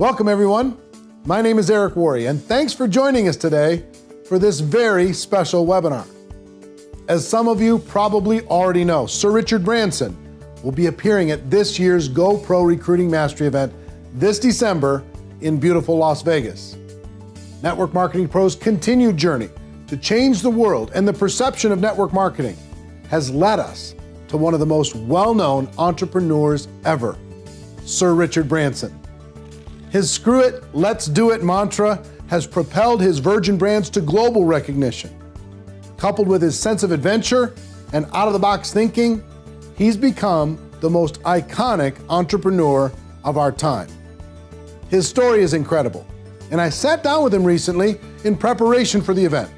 Welcome, everyone. My name is Eric Worre, and thanks for joining us today for this very special webinar. As some of you probably already know, Sir Richard Branson will be appearing at this year's GoPro Recruiting Mastery event this December in beautiful Las Vegas. Network Marketing Pro's continued journey to change the world and the perception of network marketing has led us to one of the most well-known entrepreneurs ever, Sir Richard Branson. His "Screw it, let's do it" mantra has propelled his Virgin brands to global recognition. Coupled with his sense of adventure and out-of-the-box thinking, he's become the most iconic entrepreneur of our time. His story is incredible, and I sat down with him recently in preparation for the event,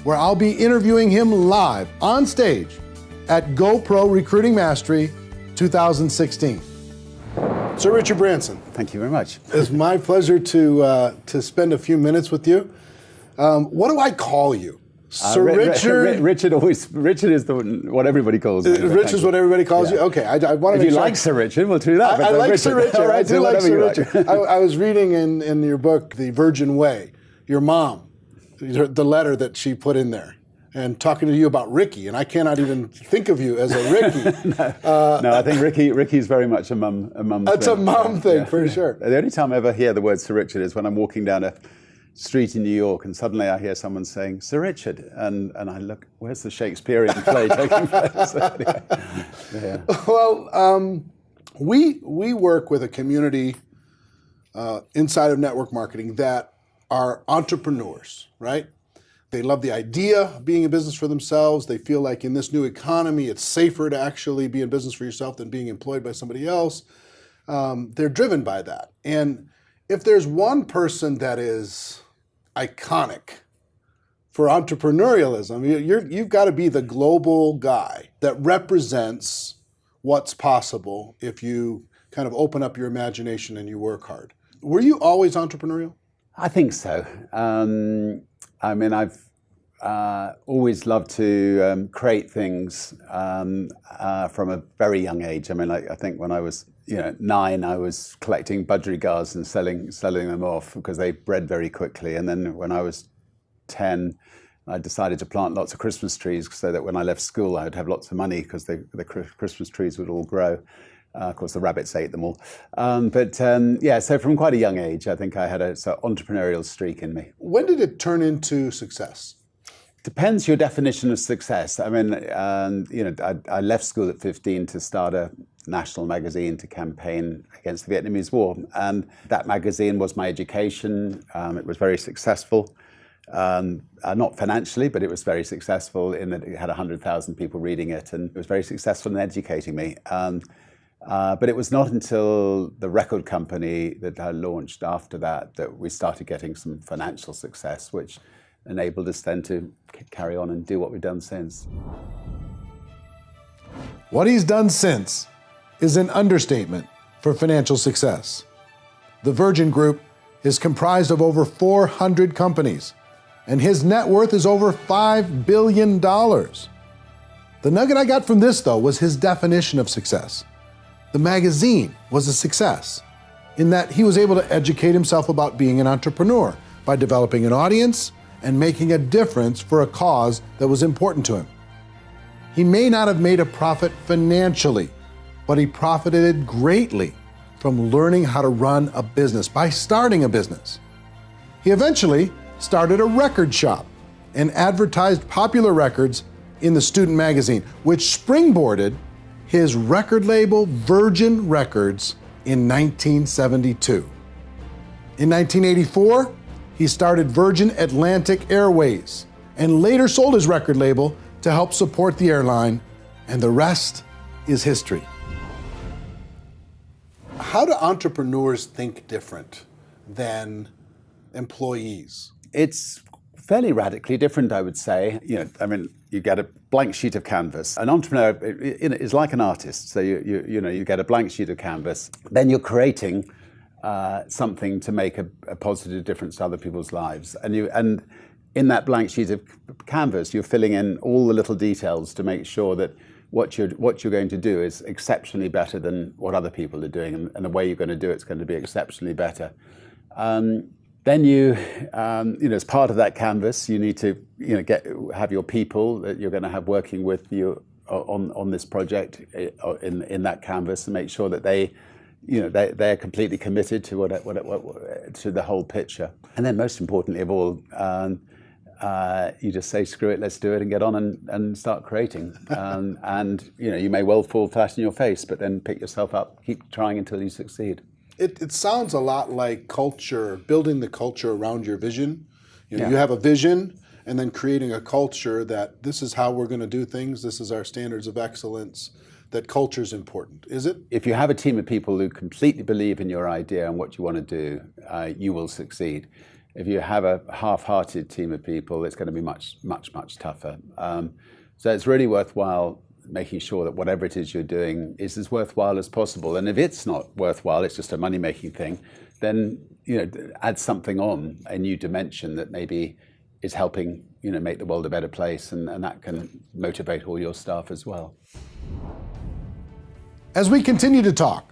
where I'll be interviewing him live on stage at GoPro Recruiting Mastery 2016. Sir Richard Branson. Thank you very much. It's my pleasure to spend a few minutes with you. What do I call you? Sir Richard? Richard is what everybody calls me. Rich is what everybody calls you? Okay, I want to If you like Sir Richard, we'll do that. I like Sir Richard. All right, I do like Sir Richard. I was reading in your book, The Virgin Way, your mom, the letter that she put in there, and talking to you about Ricky, and I cannot even think of you as a Ricky. No, I think Ricky's very much a mum thing. That's a mum thing, for sure. The only time I ever hear the word Sir Richard is when I'm walking down a street in New York and suddenly I hear someone saying, "Sir Richard," and I look, where's the Shakespearean play taking place? Yeah. Well, we work with a community inside of network marketing that are entrepreneurs, right? They love the idea of being in business for themselves. They feel like in this new economy, it's safer to actually be in business for yourself than being employed by somebody else. They're driven by that. And if there's one person that is iconic for entrepreneurialism, you've got to be the global guy that represents what's possible if you kind of open up your imagination and you work hard. Were you always entrepreneurial? I think so. I mean, I've always loved to create things from a very young age. I mean, I think when I was 9, I was collecting budgerigars and selling them off because they bred very quickly. And then when I was 10, I decided to plant lots of Christmas trees so that when I left school, I would have lots of money because the Christmas trees would all grow. Of course, the rabbits ate them all. So from quite a young age, I think I had a sort of entrepreneurial streak in me. When did it turn into success? Depends your definition of success. I mean, I left school at 15 to start a national magazine to campaign against the Vietnamese War. And that magazine was my education. It was very successful. Not financially, but it was very successful in that it had 100,000 people reading it. And it was very successful in educating me. But it was not until the record company that I launched after that we started getting some financial success, which enabled us then to carry on and do what we've done since. What he's done since is an understatement for financial success. The Virgin Group is comprised of over 400 companies, and his net worth is over $5 billion. The nugget I got from this, though, was his definition of success. The magazine was a success in that he was able to educate himself about being an entrepreneur by developing an audience and making a difference for a cause that was important to him. He may not have made a profit financially, but he profited greatly from learning how to run a business by starting a business. He eventually started a record shop and advertised popular records in the student magazine, which springboarded his record label, Virgin Records, in 1972. In 1984, he started Virgin Atlantic Airways and later sold his record label to help support the airline, and the rest is history. How do entrepreneurs think different than employees? It's fairly radically different, I would say. You get a blank sheet of canvas. An entrepreneur is like an artist. So you get a blank sheet of canvas. Then you're creating something to make a positive difference to other people's lives. And in that blank sheet of canvas, you're filling in all the little details to make sure that what you're going to do is exceptionally better than what other people are doing, and the way you're going to do it's going to be exceptionally better. Then as part of that canvas, you need to, have your people that you're going to have working with you on this project in that canvas, and make sure that they're completely committed to to the whole picture. And then, most importantly of all, you just say, screw it, let's do it, and get on and start creating. And you may well fall flat in your face, but then pick yourself up, keep trying until you succeed. It sounds a lot like culture, building the culture around your vision. You Yeah. have a vision, and then creating a culture that this is how we're going to do things, this is our standards of excellence, that culture is important. Is it? If you have a team of people who completely believe in your idea and what you want to do, you will succeed. If you have a half-hearted team of people, it's going to be much, much, much tougher. So it's really worthwhile making sure that whatever it is you're doing is as worthwhile as possible. And if it's not worthwhile, it's just a money-making thing, then add something on, a new dimension that maybe is helping make the world a better place, and that can motivate all your staff as well. As we continue to talk,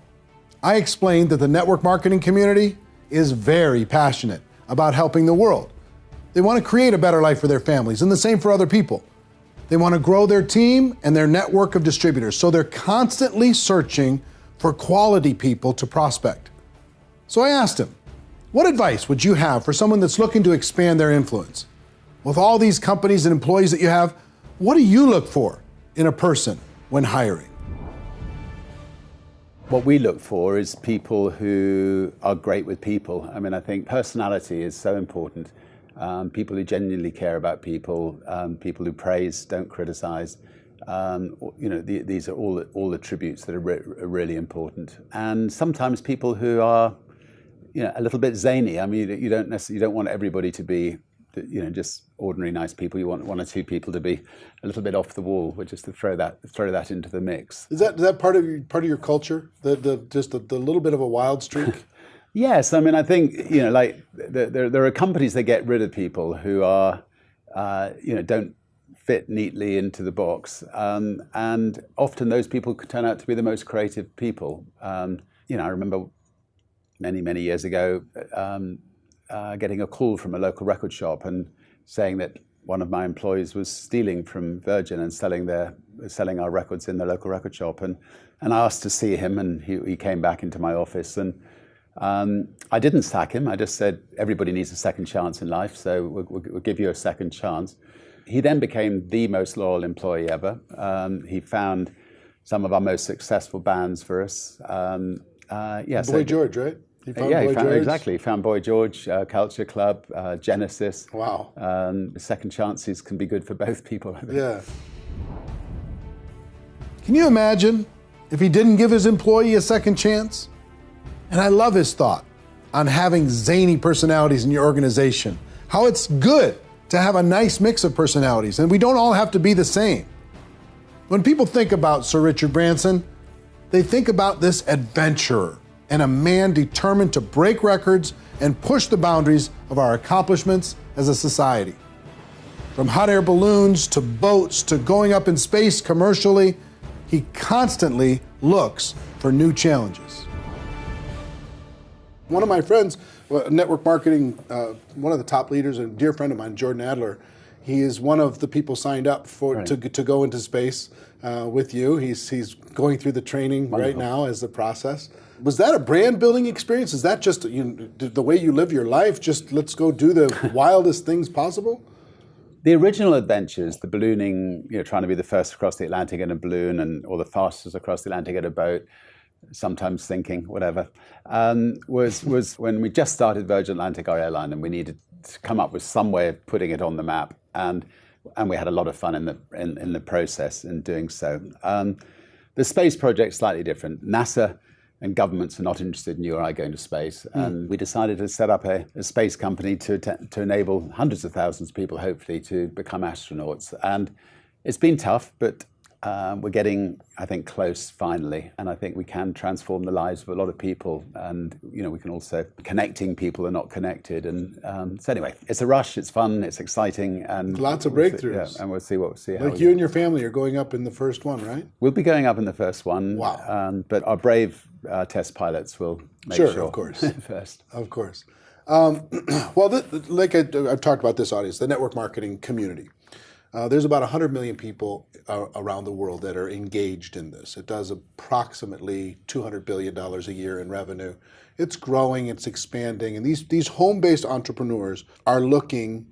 I explained that the network marketing community is very passionate about helping the world. They want to create a better life for their families, and the same for other people. They want to grow their team and their network of distributors, so they're constantly searching for quality people to prospect. So I asked him, what advice would you have for someone that's looking to expand their influence? With all these companies and employees that you have, what do you look for in a person when hiring? What we look for is people who are great with people. I mean, I think personality is so important. People who genuinely care about people, people who praise, don't criticize. These are all attributes that are really important. And sometimes people who are, a little bit zany. I mean, you don't want everybody to be, just ordinary nice people. You want one or two people to be a little bit off the wall, but just to throw that into the mix. Is that part of your culture? Just the little bit of a wild streak? Yes, I mean, I think there are companies that get rid of people who are don't fit neatly into the box, and often those people could turn out to be the most creative people. I remember many years ago getting a call from a local record shop and saying that one of my employees was stealing from Virgin and selling our records in the local record shop, and I asked to see him, and he came back into my office, and I didn't sack him. I just said, everybody needs a second chance in life, so we'll give you a second chance. He then became the most loyal employee ever. He found some of our most successful bands for us. Boy George, right? He found Boy George, Culture Club, Genesis. Wow. Second chances can be good for both people, I think. Yeah. Can you imagine if he didn't give his employee a second chance? And I love his thought on having zany personalities in your organization, how it's good to have a nice mix of personalities, and we don't all have to be the same. When people think about Sir Richard Branson, they think about this adventurer and a man determined to break records and push the boundaries of our accomplishments as a society. From hot air balloons to boats to going up in space commercially, he constantly looks for new challenges. One of my friends, network marketing, one of the top leaders, and a dear friend of mine, Jordan Adler, he is one of the people signed up to go into space with you. He's going through the training right now as the process. Was that a brand building experience? Is that just the way you live your life? Just let's go do the wildest things possible? The original adventures, the ballooning, trying to be the first across the Atlantic in a balloon, or the fastest across the Atlantic in a boat, sometimes thinking, whatever, was when we just started Virgin Atlantic, our airline, and we needed to come up with some way of putting it on the map, and we had a lot of fun in the process in doing so. The space project's slightly different. NASA and governments are not interested in you or I going to space, and we decided to set up a space company to enable hundreds of thousands of people, hopefully, to become astronauts. And it's been tough, but we're getting, I think, close finally, and I think we can transform the lives of a lot of people, and we can also connecting people who are not connected. And so anyway, it's a rush, it's fun, it's exciting, and lots of breakthroughs. And we'll see how. Like you and your family are going up in the first one, right? We'll be going up in the first one. Wow! But our brave test pilots will make sure, of course, first. Of course. Well, like I've talked about this audience, the network marketing community. There's about 100 million people around the world that are engaged in this. It does approximately $200 billion a year in revenue. It's growing, it's expanding, and these home-based entrepreneurs are looking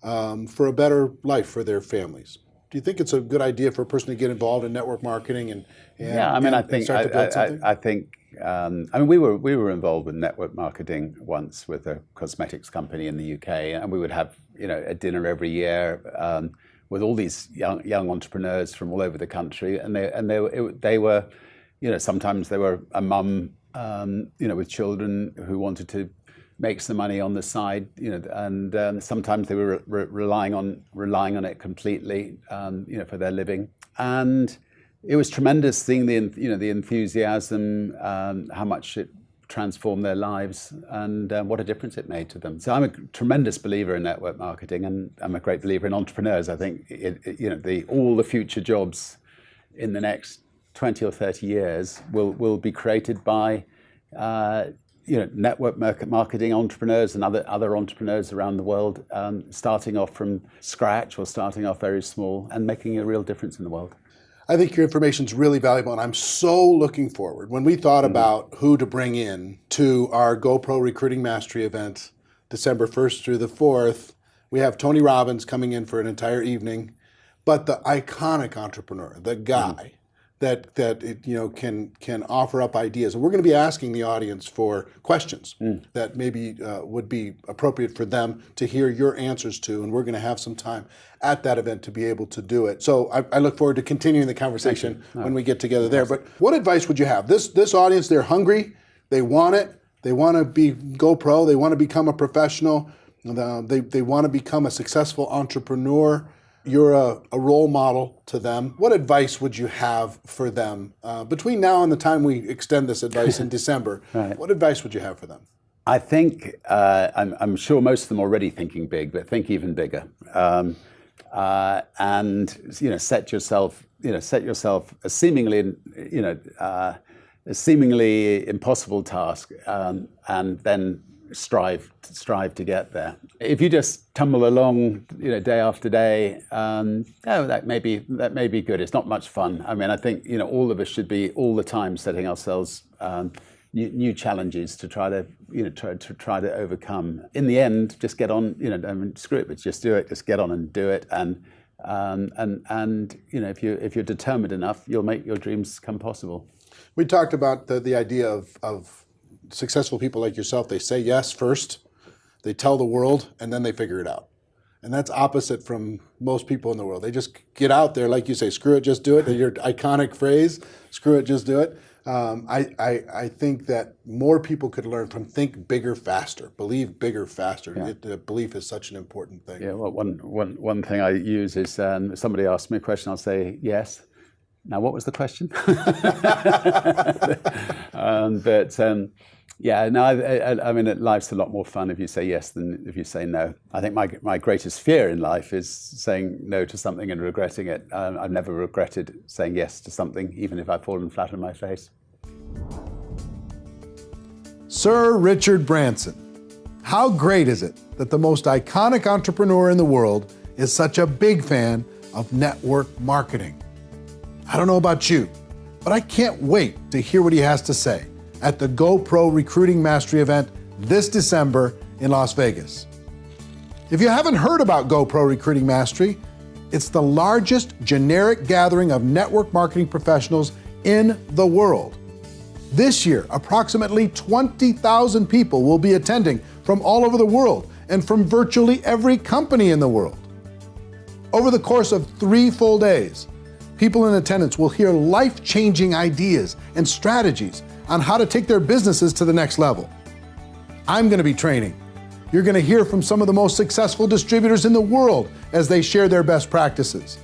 for a better life for their families. Do you think it's a good idea for a person to get involved in network marketing and start to build something? I think we were involved with network marketing once with a cosmetics company in the UK, and we would have a dinner every year with all these young entrepreneurs from all over the country, and they were sometimes they were a mum with children who wanted to make some money on the side, and sometimes they were relying on it completely, for their living. And it was tremendous seeing the enthusiasm, how much it transformed their lives, and what a difference it made to them. So I'm a tremendous believer in network marketing, and I'm a great believer in entrepreneurs. I think all the future jobs in the next 20 or 30 years will be created by network marketing entrepreneurs and other entrepreneurs around the world, starting off from scratch or starting off very small and making a real difference in the world. I think your information is really valuable, and I'm so looking forward. When we thought about who to bring in to our GoPro Recruiting Mastery event, December 1st through the 4th, we have Tony Robbins coming in for an entire evening, but the iconic entrepreneur, the guy that can offer up ideas. And we're going to be asking the audience for questions that maybe would be appropriate for them to hear your answers to, and we're going to have some time at that event to be able to do it. So I look forward to continuing the conversation when we get together there. But what advice would you have? This audience, they're hungry, they want it, they want to be GoPro, they want to become a professional, they want to become a successful entrepreneur. You're a role model to them. What advice would you have for them between now and the time we extend this advice in December? Right. What advice would you have for them? I think I'm sure most of them are already thinking big, but think even bigger. And set yourself a seemingly impossible task, and then strive to get there. If you just tumble along, day after day, that may be good. It's not much fun. I mean, I think all of us should be all the time setting ourselves new challenges to try to overcome. In the end, just get on. Screw it, but just do it. Just get on and do it. And if you're determined enough, you'll make your dreams come possible. We talked about the idea of successful people like yourself. They say yes first, they tell the world, and then they figure it out. And that's opposite from most people in the world. They just get out there, like you say, screw it, just do it. Your iconic phrase, screw it, just do it. I think that more people could learn from think bigger, faster, believe bigger, faster. Yeah. Belief is such an important thing. Yeah. Well, one thing I use is somebody asks me a question, I'll say yes. Now, what was the question? I mean, life's a lot more fun if you say yes than if you say no. I think my greatest fear in life is saying no to something and regretting it. I've never regretted saying yes to something, even if I've fallen flat on my face. Sir Richard Branson. How great is it that the most iconic entrepreneur in the world is such a big fan of network marketing? I don't know about you, but I can't wait to hear what he has to say at the GoPro Recruiting Mastery event this December in Las Vegas. If you haven't heard about GoPro Recruiting Mastery, it's the largest generic gathering of network marketing professionals in the world. This year, approximately 20,000 people will be attending from all over the world and from virtually every company in the world. Over the course of 3 full days, people in attendance will hear life-changing ideas and strategies on how to take their businesses to the next level. I'm going to be training. You're going to hear from some of the most successful distributors in the world as they share their best practices.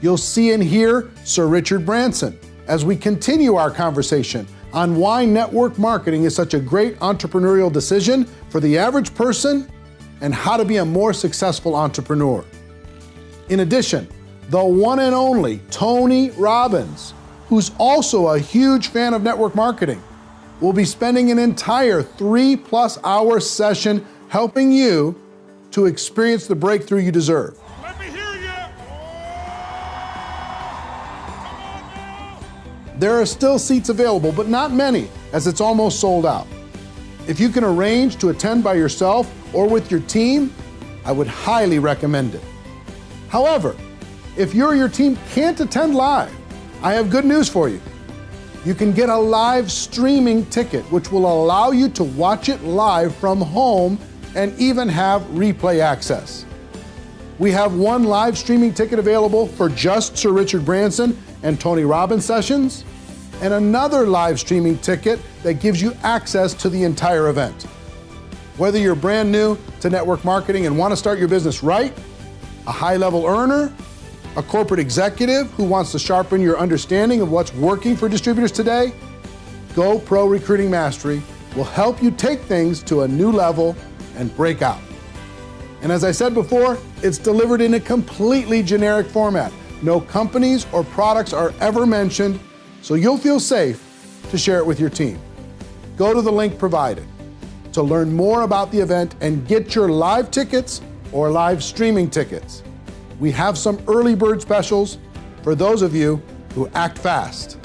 You'll see and hear Sir Richard Branson as we continue our conversation on why network marketing is such a great entrepreneurial decision for the average person and how to be a more successful entrepreneur. In addition, the one and only Tony Robbins, who's also a huge fan of network marketing, will be spending an entire 3+ hour session helping you to experience the breakthrough you deserve. Let me hear you. There are still seats available, but not many, as it's almost sold out. If you can arrange to attend by yourself or with your team, I would highly recommend it. However, if you or your team can't attend live, I have good news for you. You can get a live streaming ticket, which will allow you to watch it live from home and even have replay access. We have one live streaming ticket available for just Sir Richard Branson and Tony Robbins sessions, and another live streaming ticket that gives you access to the entire event. Whether you're brand new to network marketing and want to start your business right, a high-level earner, a corporate executive who wants to sharpen your understanding of what's working for distributors today, GoPro Recruiting Mastery will help you take things to a new level and break out. And as I said before, it's delivered in a completely generic format. No companies or products are ever mentioned, so you'll feel safe to share it with your team. Go to the link provided to learn more about the event and get your live tickets or live streaming tickets. We have some early bird specials for those of you who act fast.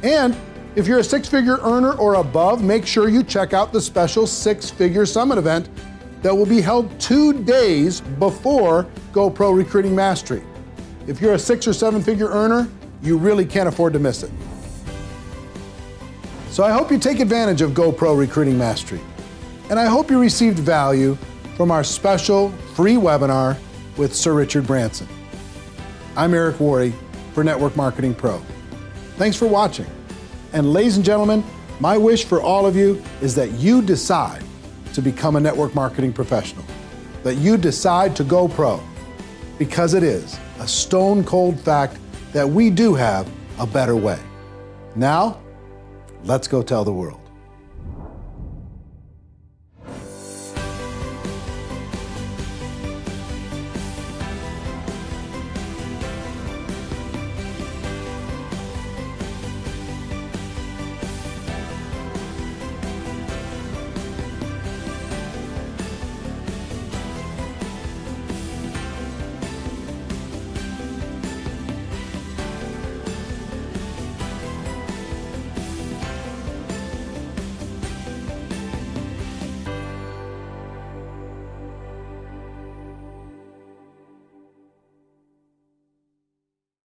And if you're a six-figure earner or above, make sure you check out the special six-figure summit event that will be held 2 days before GoPro Recruiting Mastery. If you're a 6 or 7-figure earner, you really can't afford to miss it. So I hope you take advantage of GoPro Recruiting Mastery. And I hope you received value from our special free webinar with Sir Richard Branson. I'm Eric Worre for Network Marketing Pro. Thanks for watching. And ladies and gentlemen, my wish for all of you is that you decide to become a network marketing professional, that you decide to go pro, because it is a stone cold fact that we do have a better way. Now, let's go tell the world.